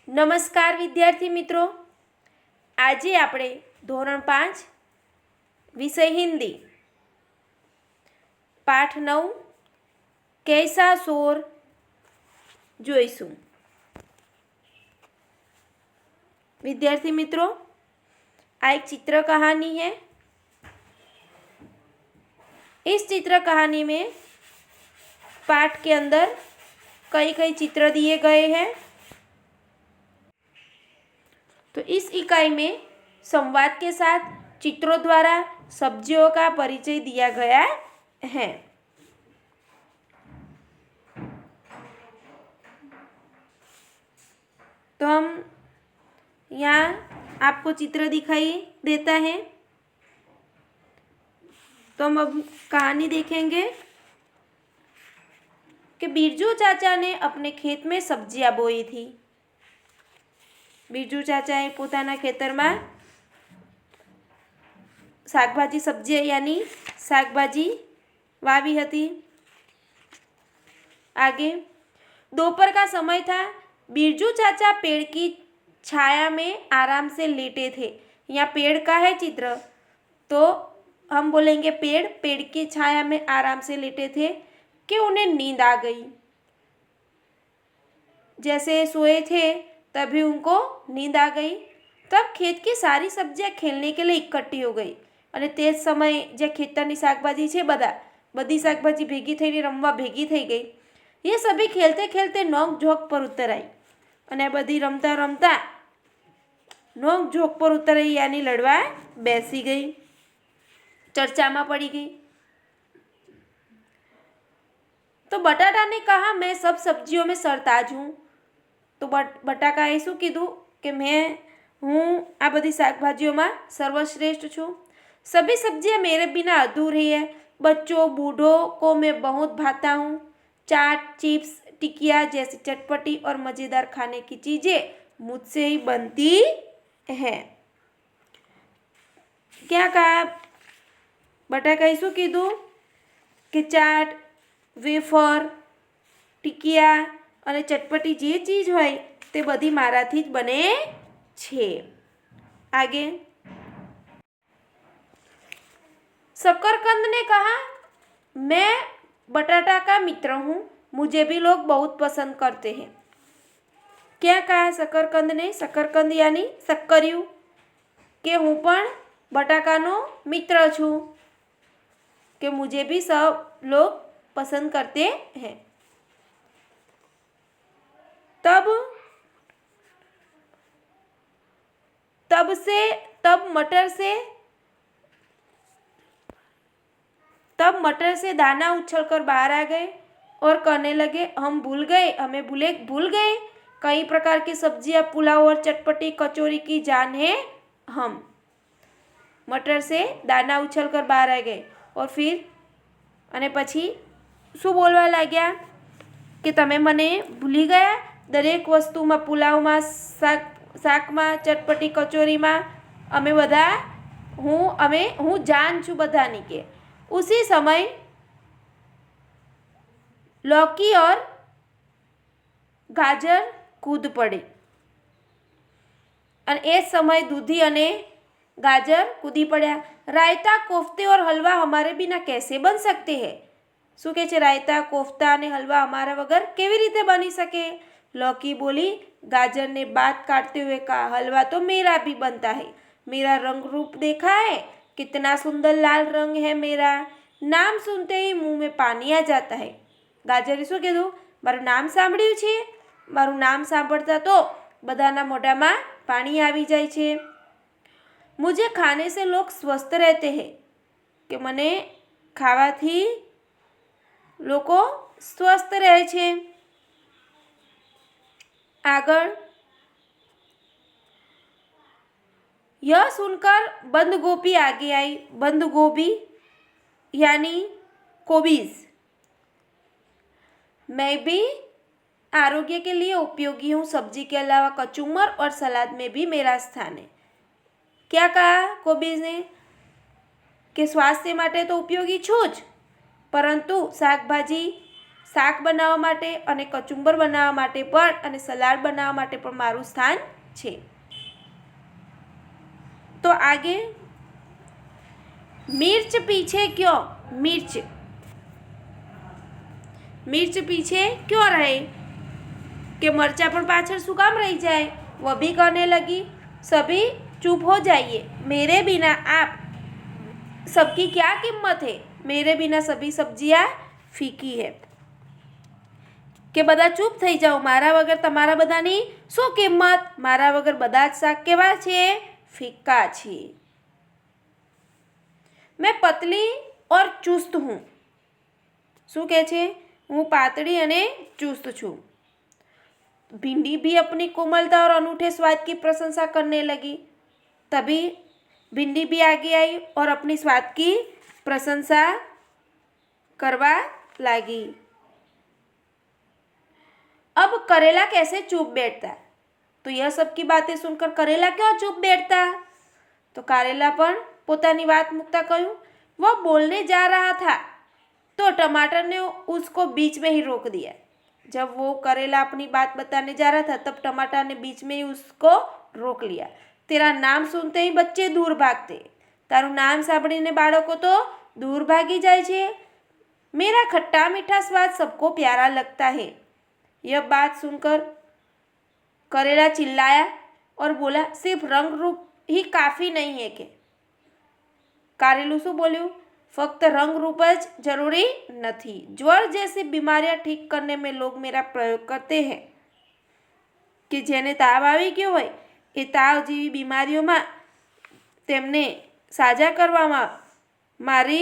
નમસ્કાર વિદ્યાર્થી મિત્રો, આજે આપણે ધોરણ 5 વિષય હિન્દી પાઠ 9 कैसा शोर જોઈશું। विद्यार्थी मित्रों, आ एक चित्र कहानी है। इस चित्र कहानी में पाठ के अंदर कई कई चित्र दिए गए हैं। तो इस इकाई में संवाद के साथ चित्रों द्वारा सब्जियों का परिचय दिया गया है। तो हम यहाँ आपको चित्र दिखाई देता है। तो हम अब कहानी देखेंगे कि बिरजू चाचा ने अपने खेत में सब्जियां बोई थी। बिरजू चाचाए पोताना खेतरमां शाकभाजी सब्जी यानी शाकभाजी वावी हती। आगे दोपहर का समय था। बिरजू चाचा पेड़ की छाया में आराम से लेटे थे। यहाँ पेड़ का है चित्र, तो हम बोलेंगे पेड़ की छाया में आराम से लेटे थे कि उन्हें नींद आ गई। जैसे सोए थे तभी उनको नींद आ गई। तब खेत की सारी सब्जियां खेलने के लिए इकट्ठी हो गई અને તે જ સમયે જે ખેતરની શાકભાજી છે બધી શાકભાજી ભેગી થઈને રમવા ભેગી થઈ ગઈ। ये सभी खेलते खेलते नोक झोंक पर उतर आई અને બધી રમતા રમતા નોક ઝોક પર ઉતર आई यानी लड़वा બેસી ગઈ, चर्चा में पड़ी गई। तो बटाटा ने कहा, मैं सब सब्जियों में सरताज हूँ। तो बटाकाए शू कीधु कि मैं हूँ आ बधी शाकभाजियों में सर्वश्रेष्ठ छूँ। सभी सब्जियां मेरे बिना अधूरी है। बच्चों बूढ़ों को मैं बहुत भाता हूँ। चाट, चिप्स, टिकिया जैसी चटपटी और मज़ेदार खाने की चीज़ें मुझसे ही बनती है। क्या कहा बटाकाए शू कीधु कि चाट, वेफर, टिकिया અને ચટપટી જે ચીજ હોય તે બધી મારાથી જ બને છે। आगे शकरकंद ने कहा, मैं बटाटा का मित्र हूँ। मुझे भी लोग बहुत पसंद करते हैं। क्या कहा शकरकंद ने? शकरकंद यानी शक्करिયું कि हूँ पण बटाकानो मित्र छूँ, कि मुझे भी सब लोग पसंद करते हैं। तब मटर से दाना उछलकर बाहर आ गए और कहने लगे, हम भूल गए, हमें भूल गए। कई प्रकार की सब्जियां, पुलाव और चटपटी कचौरी की जान है हम। मटर से दाना उछलकर बाहर आ गए और फिर अने पछी शू बोलवा लाग्या कि तमे मने भूली गया। दरेक वस्तु में, पुलाव में, शाक में, चटपटी कचौरी में अमे बधा हूँ जान छू बधानी के। उसी समय लौकी और गाजर कूद पड़े और ए समय दूधी अने गाजर कूदी पड़ा। रायता, कोफ्ते और हलवा हमारे बिना कैसे बन सकते हैं? शू कहे छे? रायता, कोफ्ता अने हलवा हमारा वगर केवी रीते बनी सके? लौकी बोली। गाजर ने बात काटते हुए कहा, हलवा तो मेरा भी बनता है। मेरा रंग रूप देखा है? कितना सुंदर लाल रंग है मेरा। नाम सुनते ही मुंह में पानी आ जाता है। गाजरे शू कीधुं? मारुं नाम सांभळ्युं छे। मारुं नाम सांभळता तो बधाना मोढामां पाणी आवी जाय छे। मुझे खाने से लोग स्वस्थ रहते हैं, कि मने खावाथी लोको स्वस्थ रहे छे। आगळ यह सुनकर बंद गोभी आगे आई। बंद गोभी यानी कोबीज। मैं भी आरोग्य के लिए उपयोगी हूँ। सब्जी के अलावा कचूमर और सलाद में भी मेरा स्थान है। क्या कहा कोबीज ने? कि स्वास्थ्य માટે તો ઉપયોગી છું જ, પરંતુ શાક બનાવવા માટે અને કચુંબર બનાવવા માટે પણ અને સલાડ બનાવવા માટે પણ મારું સ્થાન છે. તો આગે मिर्च पीछे क्यों? मिर्च पीछे क्यों रहे कि मरचा पर पाछड़ શું કામ રહી જાય? वह भी कहने लगी सभी चुप हो जाइए, मेरे बिना आप सबकी क्या कीमत है? मेरे बिना सभी सब्जियां फीकी है. કે બધા ચૂપ થઈ જાઓ, મારા વગર તમારા બધાની શું કિંમત? મારા વગર બધા જ શાક કેવા છે? ફીકા છે. મેં પતલી और चुस्त हूँ. શું કહે છે? હું પાતળી અને ચુસ્ત છું. भिंडी भी अपनी कोमलता और अनूठे स्वाद की प्रशंसा करने लगी. तभी भिंडी भी आगे आई और अपनी स्वाद की प्रशंसा करवा लगी. अब करेला कैसे चुप बैठता? तो यह सबकी बातें सुनकर करेला क्यों चुप बैठता? तो करेला पण પોતાની વાત મૂકતા કહ્યું, वह बोलने जा रहा था तो टमाटर ने उसको बीच में ही रोक दिया. जब वो करेला अपनी बात बताने जा रहा था तब टमाटर ने बीच में ही उसको रोक लिया. तेरा नाम सुनते ही बच्चे दूर भागते. તારું નામ સાંભળીને બાળકો તો दूर भागी જાય છે. मेरा खट्टा मीठा स्वाद सबको प्यारा लगता है. यह बात सुनकर करेला चिल्लाया और बोला सिर्फ रंग रूप ही काफ़ी नहीं है કે कारेलू શું बोल्યું? फक्त रंग रूप ज जरूरी नहीं. ज्वर जैसी बीमारियां ठीक करने में लोग मेरा प्रयोग करते हैं कि જેને તાવ આવી ગયો હોય એ તાવ જેવી બીમારીઓમાં તેમને સાજા કરવામાં મારી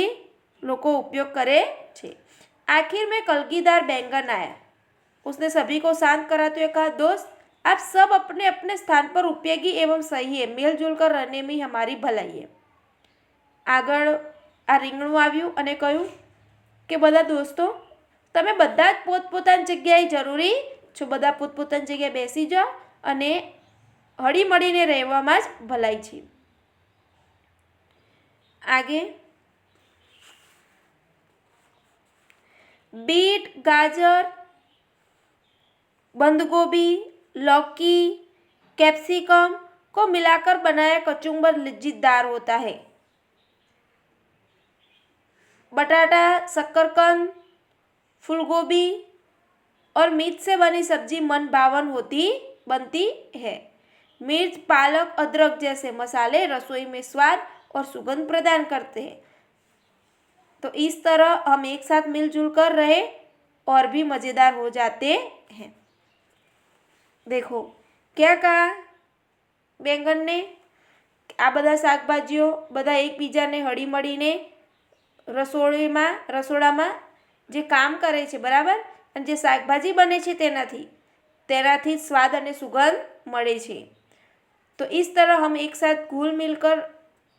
લોકો उपयोग करे छे. आखिर में कलगीदार बैंगन आया. उसने सभी को शांत कराते हुए कहा दोस्त आप सब अपने अपने स्थान पर उपयोगी एवं सही है. मिलजुल कर रहने में हमारी भलाई है. આગળ આ રીંગણું આવ્યું અને કહ્યું કે બધા દોસ્તો તમે બધા જ પોતપોતાની જગ્યાએ જરૂરી છો. બધા પોતપોતાની જગ્યાએ બેસી જાઓ અને હળીમળીને રહેવામાં જ ભલાઈ છે. આગે बीट, गाजर, बंद गोभी, लौकी, कैप्सिकम को मिलाकर बनाया कचुम्बर लज्जितदार होता है. बटाटा, शक्करकंद, फूलगोभी और मिर्च से बनी सब्जी मन भावन बनती है. मिर्च, पालक, अदरक जैसे मसाले रसोई में स्वाद और सुगंध प्रदान करते हैं. तो इस तरह हम एक साथ मिलजुल कर रहे और भी मज़ेदार हो जाते हैं. देखो क्या कहा बैंगन ने? आ बधा शाकभाजीओ बधा एकबीजाने हळीमळीने रसोડામાં જે કામ કરે છે બરાબર, અને જે શાકભાજી બને છે તેનાથી સ્વાદ અને સુગંધ મળે છે. તો इस तरह हम एक साथ घुल मिलकर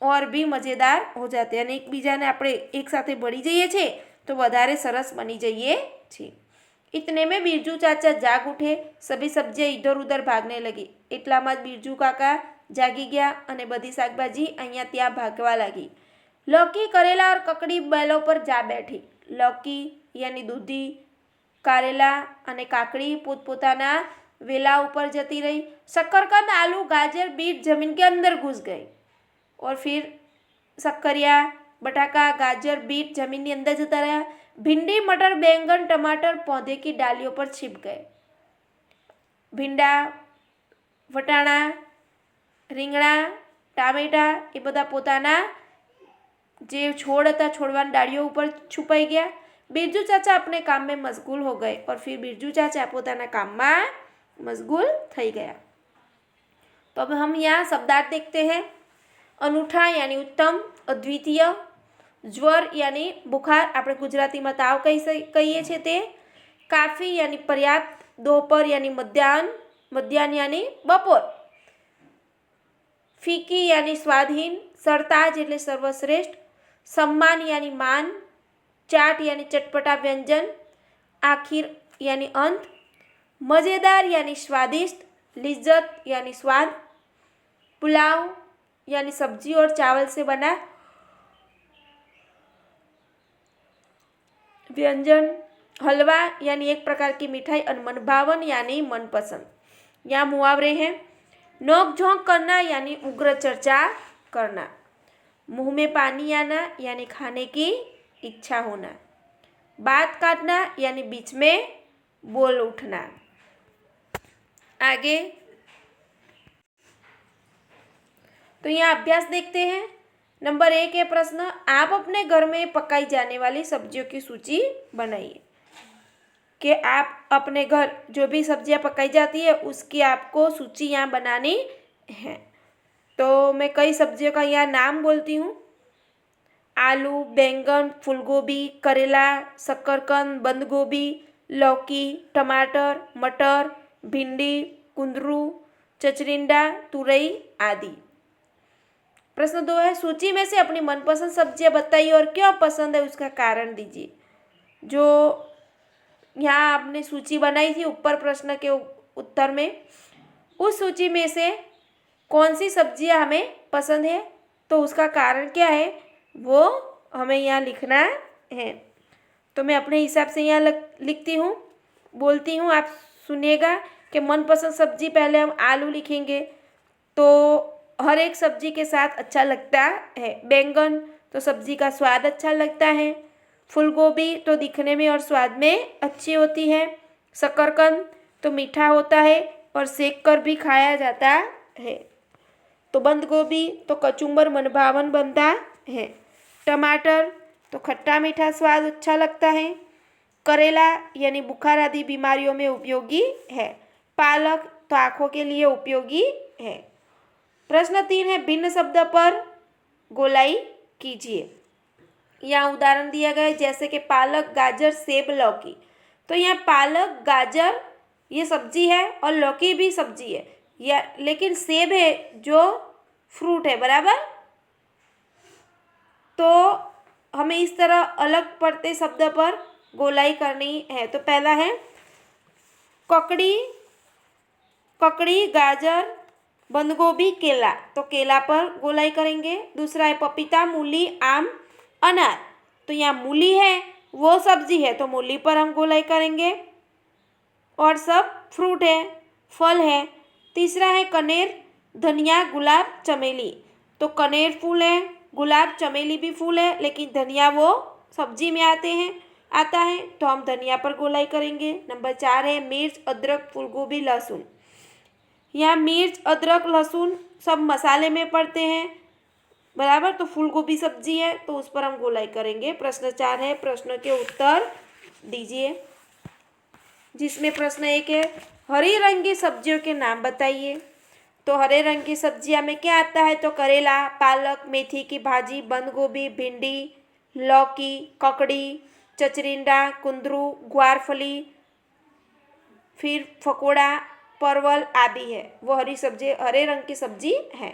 और भी मज़ेदार हो जाते हैं. અને એકબીજાને આપણે એક સાથે ભળી જઈએ છીએ તો વધારે સરસ બની જઈએ છીએ. इतने में बिरजू चाचा जाग उठे. सभी सब्जियां इधर उधर भागने लगी. એટલામાં જ बिरजू काका जागी गया અને બધી શાકભાજી અહીંયા ત્યાં ભાગવા લાગી. लौकी, करेला और ककड़ी बैलों पर जा बैठी. लौकी यानी दूधी, कारेला અને કાકડી પોતપોતાના વેલા ઉપર જતી રહી. शक्करकंद, आलू, गाजर, बीट जमीन के अंदर घुस गए. और फिर शक्करिया, बटाका, गाजर, बीट जमीन के अंदर जता रहा. भिंडी, मटर, बैंगन, टमाटर पौधे की डालियों पर छिप गए. भींडा, वटाणा, રીંગણા, ટામેટા એ બધા પોતાના જે છોડ હતા છોડવાની डालियों ઉપર છુપાઈ ગયા. बिरजू चाचा अपने काम में मशगूल हो गए और फिर बिरजू चाचा પોતાના કામમાં मशगूल થઈ ગયા. तो अब हम यहाँ शब्दार्थ देखते हैं. अनूठा यानी उत्तम, अद्वितीय. ज्वर यानी बुखार, આપણે ગુજરાતીમાં તાવ કહીએ છીએ તે. કાફી यानी पर्याप्त. दोपहर यानी मध्याह्न यानी बपोर. फीकी यानी स्वादहीन. सरताज એટલે सर्वश्रेष्ठ. सम्मान यानी मान. चाट यानी चटपटा व्यंजन. आखिर यानी अंत. मज़ेदार यानी स्वादिष्ट. लिज्जत यानी स्वाद. पुलाव यानी सब्जी और चावल से बना व्यंजन. हलवा यानी एक प्रकार की मिठाई और मनभावन यानी मनपसंद। यहाँ मुहावरे हैं। नोक झोंक करना यानी उग्र चर्चा करना। मुंह में पानी आना यानी खाने की इच्छा होना। बात काटना यानी बीच में बोल उठना। आगे तो यहाँ अभ्यास देखते हैं। नंबर 1 है प्रश्न, आप अपने घर में पकाई जाने वाली सब्जियों की सूची बनाइए। कि आप अपने घर जो भी सब्जियां पकाई जाती है उसकी आपको सूची यहाँ बनानी है। तो मैं कई सब्जियों का यहाँ नाम बोलती हूँ। आलू, बैंगन, फूलगोभी, करेला, शकरकंद, बंद गोभी, लौकी, टमाटर, मटर, भिंडी, कुंदरू, चचरिंडा, तुरई आदि। प्रश्न 2 है, सूची में से अपनी मनपसंद सब्जियां बताइए और क्यों पसंद है उसका कारण दीजिए। जो यहाँ आपने सूची बनाई थी ऊपर प्रश्न के उत्तर में, उस सूची में से कौन सी सब्जियां हमें पसंद है तो उसका कारण क्या है वो हमें यहाँ लिखना है। तो मैं अपने हिसाब से यहाँ लिखती हूँ, बोलती हूँ, आप सुनिएगा कि मनपसंद सब्जी पहले हम आलू लिखेंगे तो हर एक सब्जी के साथ अच्छा लगता है। बैंगन तो सब्जी का स्वाद अच्छा लगता है। फूलगोभी तो दिखने में और स्वाद में अच्छी होती है। शकरकंद तो मीठा होता है और सेक कर भी खाया जाता है। तो बंद गोभी तो कचुम्बर मनभावन बनता है। टमाटर तो खट्टा मीठा स्वाद अच्छा लगता है। करेला यानी बुखार आदि बीमारियों में उपयोगी है। पालक तो आँखों के लिए उपयोगी है। प्रश्न 3 है, भिन्न शब्द पर गोलाई कीजिए। यहाँ उदाहरण दिया गया है जैसे कि पालक, गाजर, सेब, लौकी। तो यहाँ पालक, गाजर ये सब्जी है और लौकी भी सब्जी है, या लेकिन सेब है जो फ्रूट है, बराबर। तो हमें इस तरह अलग पड़ते शब्द पर गोलाई करनी है। तो पहला है ककड़ी, ककड़ी, गाजर, बंद गोभी, केला, तो केला पर गोलाई करेंगे। दूसरा है पपीता, मूली, आम, अनार। तो यहाँ मूली है वो सब्जी है तो मूली पर हम गोलाई करेंगे और सब फ्रूट है, फल है। तीसरा है कनेर, धनिया, गुलाब, चमेली। तो कनेर फूल है, गुलाब, चमेली भी फूल है, लेकिन धनिया वो सब्जी में आता है तो हम धनिया पर गोलाई करेंगे। नंबर 4 है मिर्च, अदरक, फूलगोभी, लहसुन। यहाँ मिर्च, अदरक, लहसुन सब मसाले में पड़ते हैं, बराबर। तो फूलगोभी सब्जी है तो उस पर हम गोलाई करेंगे। प्रश्न 4 है, प्रश्न के उत्तर दीजिए। जिसमें प्रश्न 1 है, हरी रंग की सब्जियों के नाम बताइए। तो हरे रंग की सब्जियां में क्या आता है तो करेला, पालक, मेथी की भाजी, बंद गोभी, भिंडी, लौकी, ककड़ी, चचरिंडा, कुंदरू, ग्वारफली, फिर फकोड़ा, परवल आदि है वो हरे रंग की सब्जी है।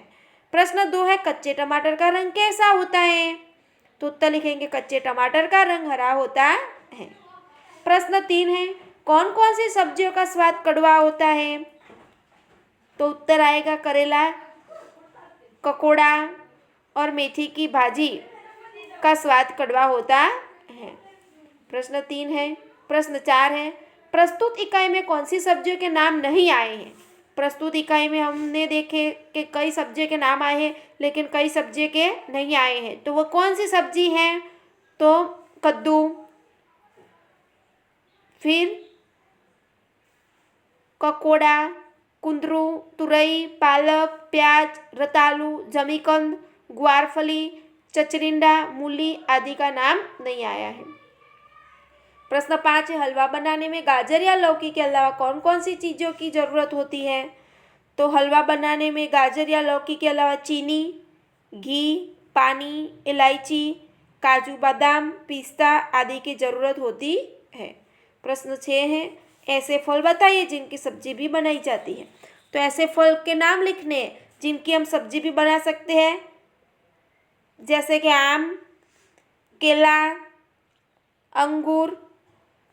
प्रश्न 2 है, कच्चे टमाटर का रंग कैसा होता है। तो उत्तर लिखेंगे कच्चे टमाटर का रंग हरा होता है। प्रश्न 3 है, कौन कौन सी सब्जियों का स्वाद कड़वा होता है। तो उत्तर आएगा करेला, ककोड़ा और मेथी की भाजी का स्वाद कड़वा होता है। प्रश्न 3 है। प्रश्न 4 है, प्रस्तुत इकाई में कौन सी सब्जियों के नाम नहीं आए हैं। प्रस्तुत इकाई में हमने देखे कि कई सब्जियों के नाम आए हैं लेकिन कई सब्जियों के नहीं आए हैं। तो वो कौन सी सब्जी है तो कद्दू, फिर ककोड़ा, कुंदरू, तुरई, पालक, प्याज, रतालू, जमीकंद, ग्वारफली, चचरिंडा, मूली आदि का नाम नहीं आया है। प्रश्न 5 है, हलवा बनाने में गाजर या लौकी के अलावा कौन कौन सी चीज़ों की ज़रूरत होती है। तो हलवा बनाने में गाजर या लौकी के अलावा चीनी, घी, पानी, इलायची, काजू, बादाम, पिस्ता आदि की ज़रूरत होती है। प्रश्न 6 है, ऐसे फल बताइए जिनकी सब्जी भी बनाई जाती है। तो ऐसे फल के नाम लिखने हैं जिनकी हम सब्जी भी बना सकते हैं, जैसे कि आम, केला, अंगूर,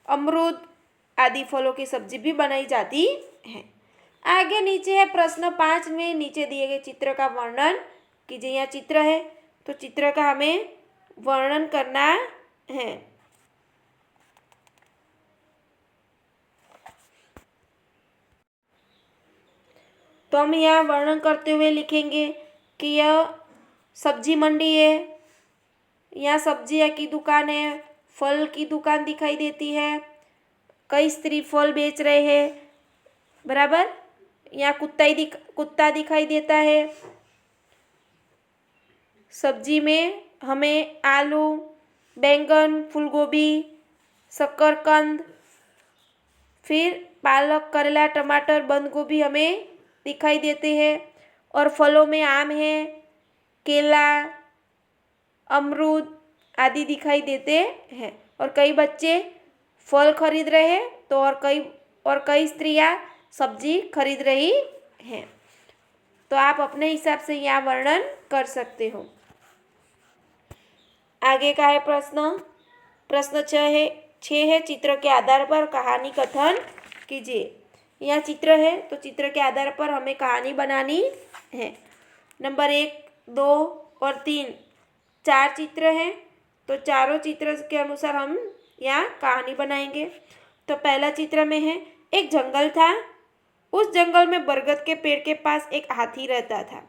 अमरूद आदि फलों की सब्जी भी बनाई जाती है। आगे नीचे है प्रश्न 5 में नीचे दिए गए चित्र का वर्णन कीजिए। यहाँ चित्र है तो चित्र का हमें वर्णन करना है। तो हम यहाँ वर्णन करते हुए लिखेंगे कि यह सब्जी मंडी है, यहाँ सब्जियाँ की दुकान है, फल की दुकान दिखाई देती है, कई स्त्री फल बेच रहे हैं, बराबर। यहाँ कुत्ता दिखाई देता है। सब्जी में हमें आलू, बैंगन, फूलगोभी, शकरकंद, फिर पालक, करेला, टमाटर, बंद गोभी हमें दिखाई देते हैं। और फलों में आम है, केला, अमरूद आदि दिखाई देते हैं। और कई बच्चे फल खरीद रहे हैं तो और कई स्त्रियां सब्जी खरीद रही हैं। तो आप अपने हिसाब से यहाँ वर्णन कर सकते हो। आगे का है प्रश्न 6 है चित्र के आधार पर कहानी कथन कीजिए। यहाँ चित्र है तो चित्र के आधार पर हमें कहानी बनानी है। नंबर 1, 2 और 3 4 चित्र हैं, तो चारों चित्र के अनुसार हम यहाँ कहानी बनाएंगे। तो पहला चित्र में है, एक जंगल था। उस जंगल में बरगद के पेड़ के पास एक हाथी रहता था।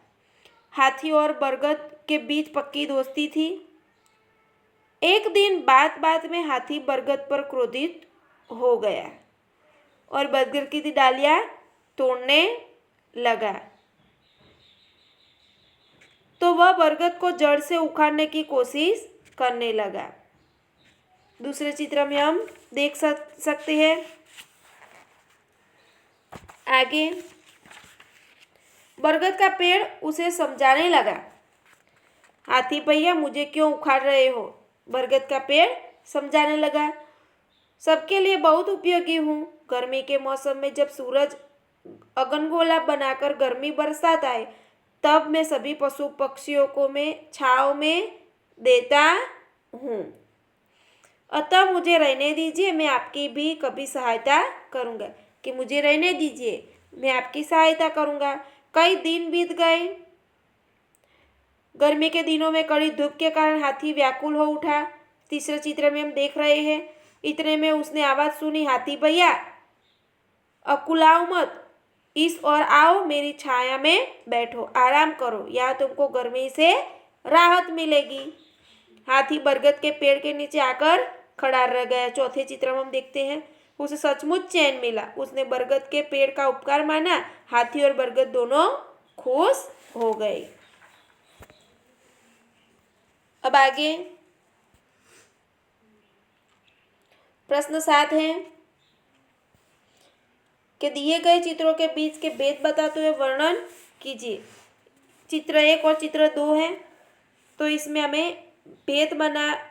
हाथी और बरगद के बीच पक्की दोस्ती थी। एक दिन बात में हाथी बरगद पर क्रोधित हो गया और बरगद की डालियां तोड़ने लगा। तो वह बरगद को जड़ से उखाड़ने की कोशिश करने लगा। दूसरे चित्र में हम देख सकते हैं आगे, बरगद का पेड़ उसे समझाने लगा, हाथी भैया मुझे क्यों उखाड़ रहे हो। बरगद का पेड़ समझाने लगा, सबके लिए बहुत उपयोगी हूँ। गर्मी के मौसम में जब सूरज अगनगोला बनाकर गर्मी बरसाता है, तब मैं सभी पशु पक्षियों को मैं छाँव में देता हूँ। अतः मुझे रहने दीजिए, मैं आपकी भी कभी सहायता करूँगा। कि मुझे रहने दीजिए, मैं आपकी सहायता करूँगा। कई दिन बीत गए। गर्मी के दिनों में कड़ी धूप के कारण हाथी व्याकुल हो उठा। तीसरे चित्र में हम देख रहे हैं, इतने में उसने आवाज़ सुनी, हाथी भैया अकुलाओ मत, इस ओर आओ, मेरी छाया में बैठो, आराम करो, यहाँ तुमको गर्मी से राहत मिलेगी। हाथी बरगद के पेड़ के नीचे आकर खड़ा रह गया। चौथे चित्र में हम देखते हैं, उसे सचमुच चैन मिला। उसने बरगद के पेड़ का उपकार माना। हाथी और बरगद दोनों खुश हो गए। अब आगे प्रश्न 7 है कि दिए गए चित्रों के बीच के भेद बताते हुए वर्णन कीजिए। चित्र 1 और चित्र 2 है, तो इसमें हमें भेद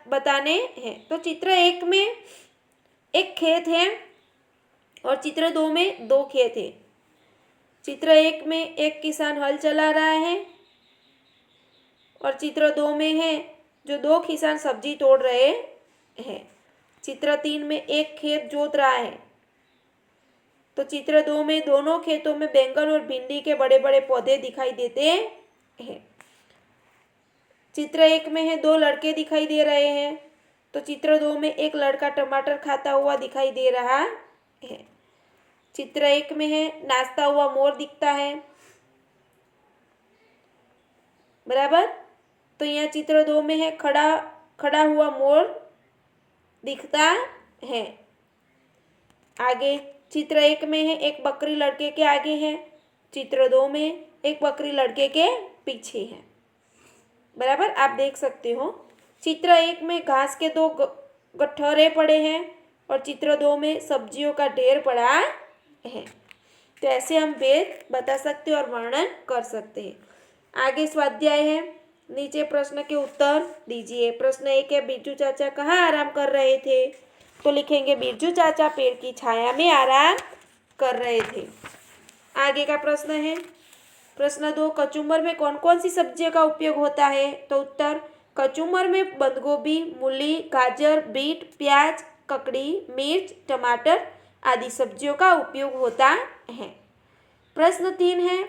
बताने हैं। तो चित्र 1 में एक खेत है और चित्र 2 में 2 खेत है। चित्र 1 में एक किसान हल चला रहा है और चित्र 2 में है जो 2 किसान सब्जी तोड़ रहे हैं। चित्र 3 में एक खेत जोत रहा है। तो चित्र 2 में दोनों खेतों में बैंगन और भिंडी के बड़े बड़े पौधे दिखाई देते हैं। चित्र 1 में है 2 लड़के दिखाई दे रहे हैं। तो चित्र 2 में एक लड़का टमाटर खाता हुआ दिखाई दे रहा है। चित्र 1 में है नाचता हुआ मोर दिखता है, बराबर। तो यहाँ चित्र 2 में है खड़ा हुआ मोर दिखता है। आगे चित्र 1 में है एक बकरी लड़के के आगे है। चित्र 2 में एक बकरी लड़के के पीछे है, बराबर। आप देख सकते हो चित्र 1 में घास के 2 गट्ठरे पड़े हैं और चित्र 2 में सब्जियों का ढेर पड़ा है। तो ऐसे हम भेद बता सकते हैं और वर्णन कर सकते हैं। आगे स्वाध्याय है, नीचे प्रश्न के उत्तर दीजिए। प्रश्न 1 है, बिरजू चाचा कहाँ आराम कर रहे थे। तो लिखेंगे बिरजू चाचा पेड़ की छाया में आराम कर रहे थे। आगे का प्रश्न है, प्रश्न 2, कचूमर में कौन कौन सी सब्जियों का उपयोग होता है। तो उत्तर, कचूमर में बंद गोभी, मूली, गाजर, बीट, प्याज, ककड़ी, मिर्च, टमाटर आदि सब्जियों का उपयोग होता है। प्रश्न 3 है,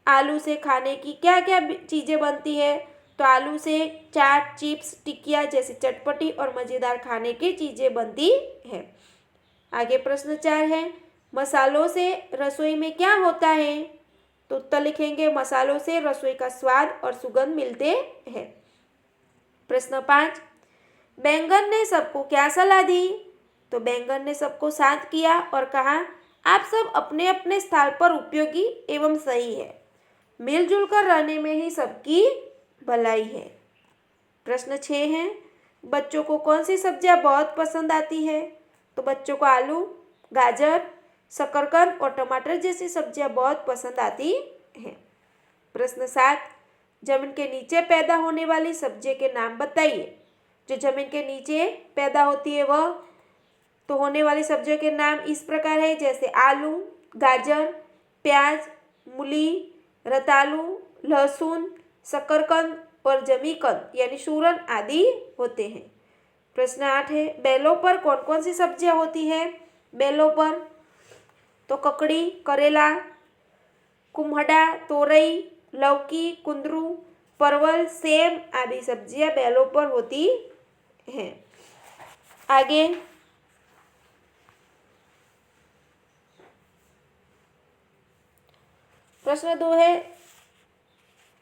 आलू से खाने की क्या क्या चीज़ें बनती है। तो आलू से चाट, चिप्स, टिकिया जैसी चटपटी और मज़ेदार खाने की चीज़ें बनती है। आगे प्रश्न 4 है, मसालों से रसोई में क्या होता है। तो उत्तर लिखेंगे मसालों से रसोई का स्वाद और सुगंध मिलते हैं। प्रश्न 5, बैंगन ने सबको क्या सलाह दी? तो बैंगन ने सबको शांत किया और कहा, आप सब अपने अपने स्थान पर उपयोगी एवं सही है। मिलजुल कर रहने में ही सबकी भलाई है। प्रश्न 6 है, बच्चों को कौन सी सब्जियां बहुत पसंद आती है? तो बच्चों को आलू, गाजर, शकरकंद और टमाटर जैसी सब्जियां बहुत पसंद आती हैं। प्रश्न 7, जमीन के नीचे पैदा होने वाली सब्जियों के नाम बताइए। जो जमीन के नीचे पैदा होती है वह तो होने वाली सब्जियों के नाम इस प्रकार है, जैसे आलू, गाजर, प्याज, मूली, रतालू, लहसुन, शकरकंद और जमीकंद यानी सूरन आदि होते हैं। प्रश्न 8 है, बेलों पर कौन कौन सी सब्जियां होती है? बेलों पर तो ककड़ी, करेला, कुम्हड़ा, तोरई, लौकी, कुंदरू, परवल, सेम आदि सब्जियां बेलों पर होती हैं। आगे प्रश्न 2 है,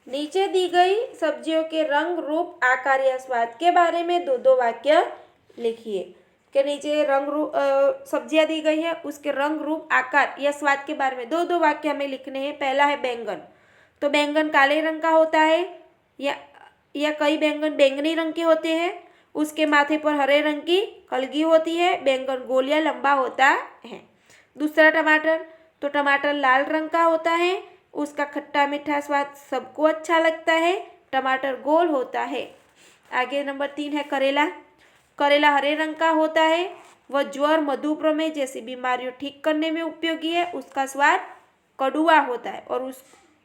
नीचे दी गई सब्जियों के रंग, रूप, आकार या स्वाद के बारे में दो दो वाक्य लिखिए। के नीचे रंग रूप सब्जियां दी गई है, उसके रंग, रूप, आकार या स्वाद के बारे में दो दो वाक्य हमें लिखने हैं। पहला है बैंगन, तो बैंगन काले रंग का होता है या कई बैंगन बैंगनी रंग के होते हैं। उसके माथे पर हरे रंग की कलगी होती है। बैंगन गोल या लंबा होता है। दूसरा टमाटर, तो टमाटर लाल रंग का होता है। उसका खट्टा मीठा स्वाद सबको अच्छा लगता है। टमाटर गोल होता है। आगे नंबर 3 है करेला। करेला हरे रंग का होता है। वह ज्वर, मधुप्रमेह जैसी बीमारियों ठीक करने में उपयोगी है। उसका स्वाद कड़वा होता है और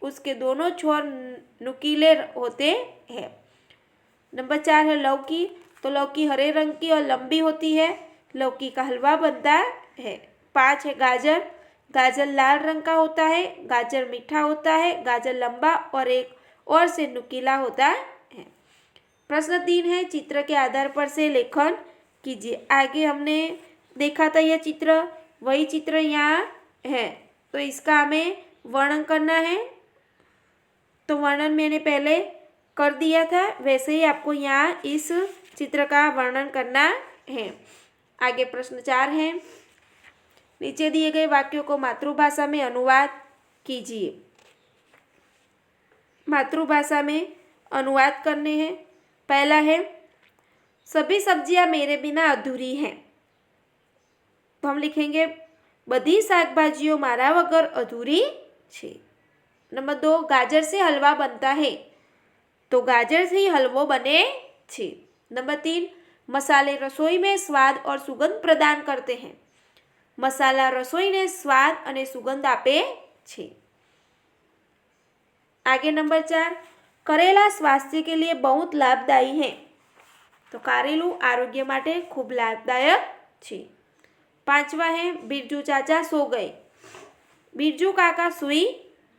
उसके दोनों छोर नुकीले होते हैं। नंबर 4 है लौकी, तो लौकी हरे रंग की और लंबी होती है। लौकी का हलवा बनता है। 5 है गाजर। गाजर लाल रंग का होता है। गाजर मीठा होता है। गाजर लंबा और एक और से नुकीला होता है। प्रश्न 3 है चित्र के आधार पर से लेखन कीजिए। आगे हमने देखा था यह चित्र, वही चित्र यहाँ है, तो इसका हमें वर्णन करना है। तो वर्णन मैंने पहले कर दिया था, वैसे ही आपको यहाँ इस चित्र का वर्णन करना है। आगे प्रश्न 4 है, नीचे दिए गए वाक्यों को मातृभाषा में अनुवाद कीजिए। मातृभाषा में अनुवाद करने हैं। पहला है, सभी सब्जियां मेरे बिना अधूरी हैं। तो हम लिखेंगे बधी शाकभाजीओ मारा वगर अधूरी छे। नंबर 2, गाजर से हलवा बनता है। तो गाजर से ही हलवो बने छे। नंबर 3, मसाले रसोई में स्वाद और सुगंध प्रदान करते हैं। मसाला रसोई ने स्वाद और सुगंध आपे छे। आगे नंबर 4, करेला स्वास्थ्य के लिए बहुत लाभदायी है। तो कारेलू आरोग्य माटे खूब लाभदायक छे। 5वां है, बिरजू चाचा सो गए। बिरजू काका सोई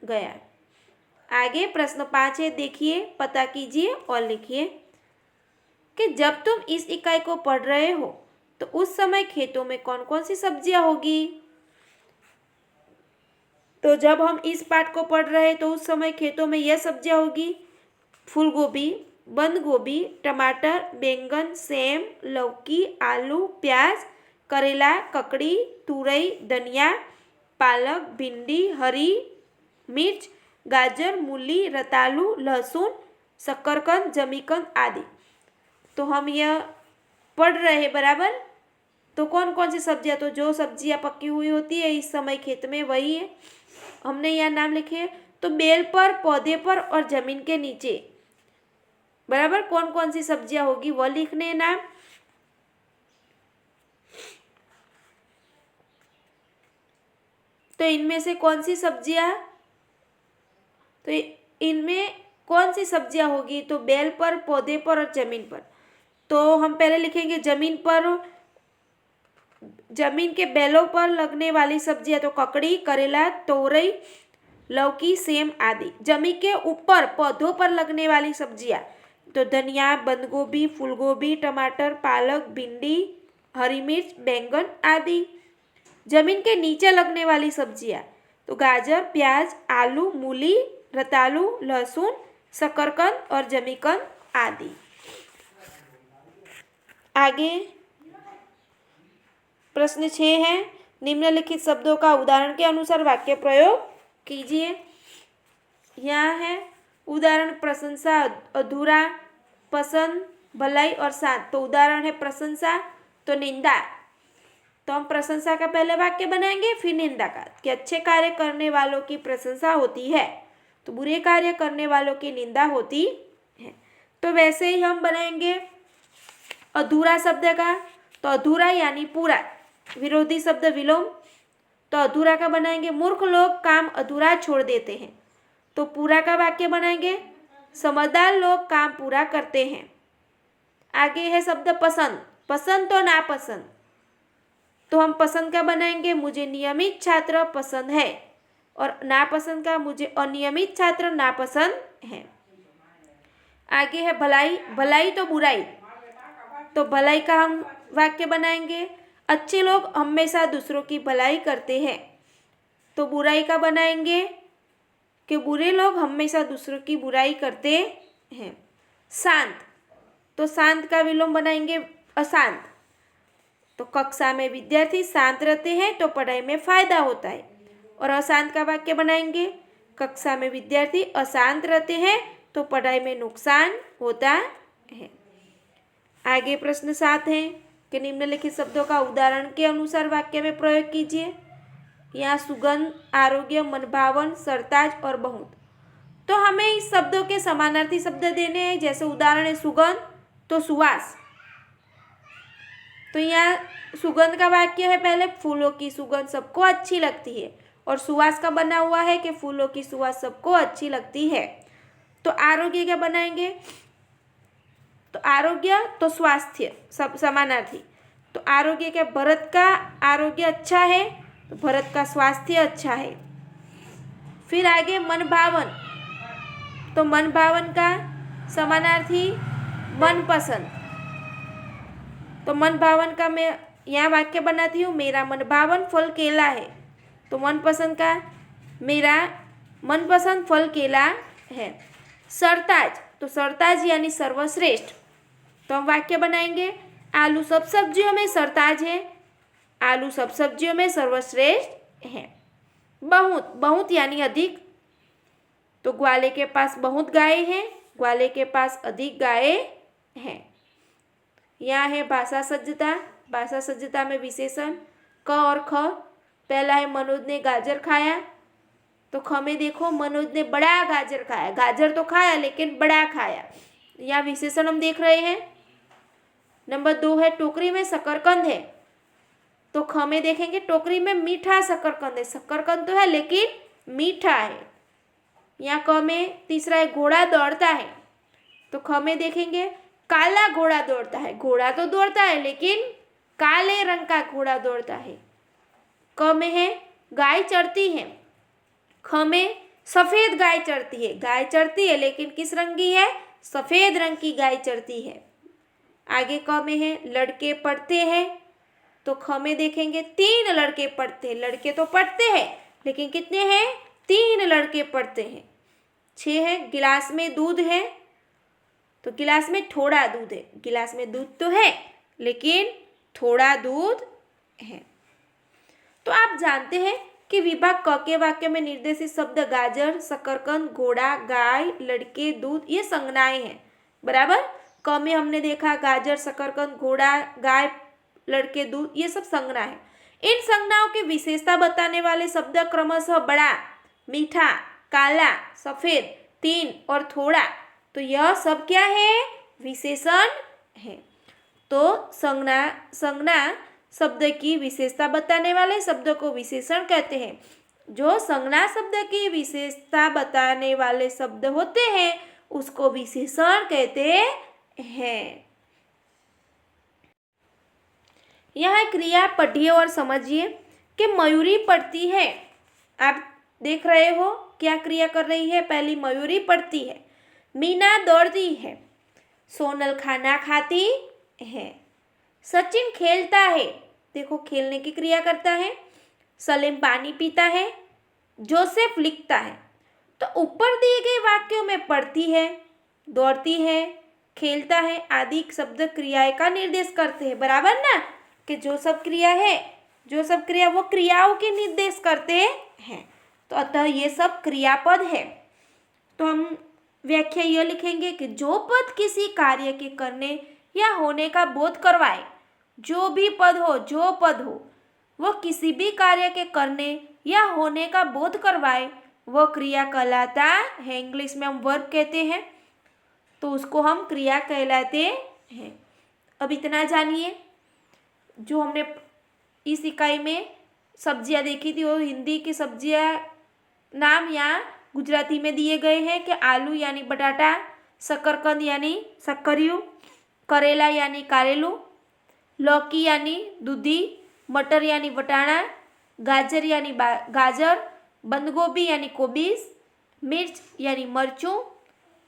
गया। आगे प्रश्न 5 है, देखिए, पता कीजिए और लिखिए कि जब तुम इस इकाई को पढ़ रहे हो तो उस समय खेतों में कौन कौन सी सब्जियां होगी। तो जब हम इस पाठ को पढ़ रहे हैं तो उस समय खेतों में यह सब्जियां होगी: फूल गोभी, बंद गोभी, टमाटर, बैंगन, सेम, लौकी, आलू, प्याज, करेला, ककड़ी, तुरई, धनिया, पालक, भिंडी, हरी मिर्च, गाजर, मूली, रतालू, लहसुन, शकरकंद, जमीकंद आदि। तो हम यह पढ़ रहे हैं, बराबर। तो कौन कौन सी सब्जियां, तो जो सब्जियां पकी हुई होती है इस समय खेत में वही है। हमने यह नाम लिखे। तो बेल पर, पौधे पर और जमीन के नीचे, बराबर, कौन कौन सी सब्जियां होगी वह लिखने नाम। तो इनमें से कौन सी सब्जियां, तो इनमें कौन सी सब्जियां होगी, तो बेल पर, पौधे पर और जमीन पर। तो हम पहले लिखेंगे जमीन पर, जमीन के बेलों पर लगने वाली सब्जियां, तो ककड़ी, करेला, तोरई, लौकी, सेम आदि। जमीन के ऊपर पौधों पर लगने वाली सब्जियां, तो धनिया, बंद गोभी, फूलगोभी, टमाटर, पालक, भिंडी, हरी मिर्च, बैंगन आदि। जमीन के नीचे लगने वाली सब्जियां, तो गाजर, प्याज, आलू, मूली, रतालू, लहसुन, शकरकंद और जमीकंद आदि। आगे प्रश्न 6 है, निम्नलिखित शब्दों का उदाहरण के अनुसार वाक्य प्रयोग कीजिए। यहाँ है उदाहरण प्रशंसा, अधूरा, पसंद, भलाई और शांत। तो उदाहरण है प्रशंसा, तो निंदा। तो हम प्रशंसा का पहले वाक्य बनाएंगे, फिर निंदा का, कि अच्छे कार्य करने वालों की प्रशंसा होती है, तो बुरे कार्य करने वालों की निंदा होती है। तो वैसे ही हम बनाएंगे अधूरा शब्द का, तो अधूरा यानी पूरा, विरोधी शब्द विलोम, तो अधूरा का बनाएंगे मूर्ख लोग काम अधूरा छोड़ देते हैं, तो पूरा का वाक्य बनाएंगे समझदार लोग काम पूरा करते हैं। आगे है शब्द पसंद, पसंद तो नापसंद, तो हम पसंद का बनाएंगे मुझे नियमित छात्र पसंद है, और नापसंद का मुझे अनियमित छात्र नापसंद है। आगे है भलाई, भलाई तो बुराई, तो भलाई का हम वाक्य बनाएंगे अच्छे लोग हमेशा दूसरों की भलाई करते हैं, तो बुराई का बनाएंगे कि बुरे लोग हमेशा दूसरों की बुराई करते हैं। शांत, तो शांत का विलोम बनाएंगे अशांत, तो कक्षा में विद्यार्थी शांत रहते हैं तो पढ़ाई में फायदा होता है, और अशांत का वाक्य बनाएंगे कक्षा में विद्यार्थी अशांत रहते हैं तो पढ़ाई में नुकसान होता है। आगे प्रश्न 7 है कि निम्नलिखित शब्दों का उदाहरण के अनुसार वाक्य में प्रयोग कीजिए। यहाँ सुगंध, आरोग्य, मनभावन, सरताज और बहुत। तो हमें इस शब्दों के समानार्थी शब्द देने हैं। जैसे उदाहरण है सुगंध, तो सुवास, तो यहाँ सुगंध का वाक्य है पहले फूलों की सुगंध सबको अच्छी लगती है, और सुवास का बना हुआ है कि फूलों की सुवास सबको अच्छी लगती है। तो आरोग्य क्या बनाएंगे, तो आरोग्य तो स्वास्थ्य, सब समानार्थी, तो आरोग्य क्या भरत का आरोग्य अच्छा है, तो भरत का स्वास्थ्य अच्छा है। फिर आगे मनभावन, तो मनभावन का समानार्थी मनपसंद, तो मनभावन का मैं यहाँ वाक्य बनाती हूँ मेरा मनभावन फल केला है, तो मनपसंद का मेरा मनपसंद फल केला है। सरताज, तो सरताज यानी सर्वश्रेष्ठ, तो हम वाक्य बनाएंगे आलू सब सब्जियों में सरताज है, आलू सब सब्जियों में सर्वश्रेष्ठ है। बहुत, बहुत यानी अधिक, तो ग्वाले के पास बहुत गाय हैं, ग्वाले के पास अधिक गाय हैं। यहाँ है भाषा सज्जता, भाषा सज्जता में विशेषण क और ख। पहला है मनोज ने गाजर खाया, तो ख में देखो मनोज ने बड़ा गाजर खाया, गाजर तो खाया लेकिन बड़ा खाया, यहाँ विशेषण हम देख रहे हैं। नंबर 2 है टोकरी में शकरकंद है, तो ख में देखेंगे टोकरी में मीठा शकरकंद है, शकरकंद तो है लेकिन मीठा है। यहाँ क में तीसरा है घोड़ा दौड़ता है, तो ख में देखेंगे काला घोड़ा दौड़ता है, घोड़ा तो दौड़ता है लेकिन काले रंग का घोड़ा दौड़ता है। क में है गाय चरती है, ख में सफेद गाय चरती है, गाय चरती है लेकिन किस रंग की है, सफेद रंग की गाय चरती है। आगे क में है लड़के पढ़ते हैं, तो ख में देखेंगे 3 लड़के पढ़ते हैं, लड़के तो पढ़ते हैं लेकिन कितने हैं, 3 लड़के पढ़ते हैं। 6 है गिलास में दूध है, तो गिलास में थोड़ा दूध है, गिलास में दूध तो है लेकिन थोड़ा दूध है। तो आप जानते हैं कि विभाग क के वाक्य में निर्देशित शब्द गाजर, शकरकंद, घोड़ा, गाय, लड़के, दूध ये संज्ञाएं हैं, बराबर। क में हमने देखा गाजर, शकरकंद, घोड़ा, गाय, लड़के, दूध ये सब संज्ञा है। इन संज्ञाओं की विशेषता बताने वाले शब्द क्रमशः बड़ा, मीठा, काला, सफेद, 3 और थोड़ा, तो यह सब क्या है, विशेषण है। तो संज्ञा शब्द की विशेषता बताने वाले शब्द को विशेषण कहते हैं। जो संज्ञा शब्द की विशेषता बताने वाले शब्द होते हैं उसको विशेषण कहते हैं। यह क्रिया पढ़िए और समझिए कि मयूरी पढ़ती है। आप देख रहे हो क्या क्रिया कर रही है, पहली मयूरी पढ़ती है, मीना दौड़ती है, सोनल खाना खाती है, सचिन खेलता है, देखो खेलने की क्रिया करता है, सलीम पानी पीता है, जोसेफ लिखता है। तो ऊपर दिए गए वाक्यों में पढ़ती है, दौड़ती है, खेलता है आदि शब्द क्रियाएं का निर्देश करते हैं, बराबर ना, कि जो सब क्रिया है, जो सब क्रिया वो क्रियाओं के निर्देश करते हैं। तो अतः ये सब क्रियापद है। तो हम व्याख्या यह लिखेंगे कि जो पद किसी कार्य के करने या होने का बोध करवाए, जो भी पद हो, जो पद हो, वो किसी भी कार्य के करने या होने का बोध करवाए, वह क्रिया कहलाता है। इंग्लिश में हम वर्ब कहते हैं, तो उसको हम क्रिया कहलाते हैं। अब इतना जानिए, जो हमने इस इकाई में सब्जियां देखी थी, वो हिंदी की सब्जियां नाम यहाँ गुजराती में दिए गए हैं कि आलू यानी बटाटा, शकरकंद यानी शक्करिયું, करेला यानी कारेलू, लौकी यानी दूधी, मटर यानी वटाणा, गाजर यानी गाजर, बंदगोभी यानी कोबीज, मिर्च यानी मरचूं,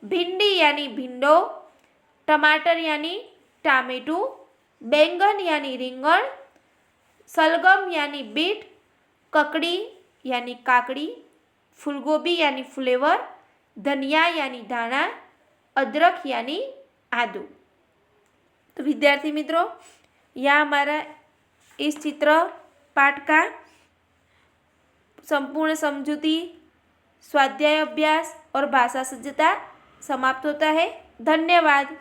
भिंडी यानी भिंडो, टमाटर यानी टामेटू, बैंगन यानी રીંગણ, सलगम यानी बीट, ककड़ी यानी काकड़ी, फूलगोभी यानी फ्लेवर, धनिया यानी धाना, अदरक यानी आदू। तो विद्यार्थी मित्रों, यह हमारा इस चित्र पाठ का संपूर्ण समझूती, स्वाध्याय अभ्यास और भाषा सज्जता समाप्त होता है। धन्यवाद।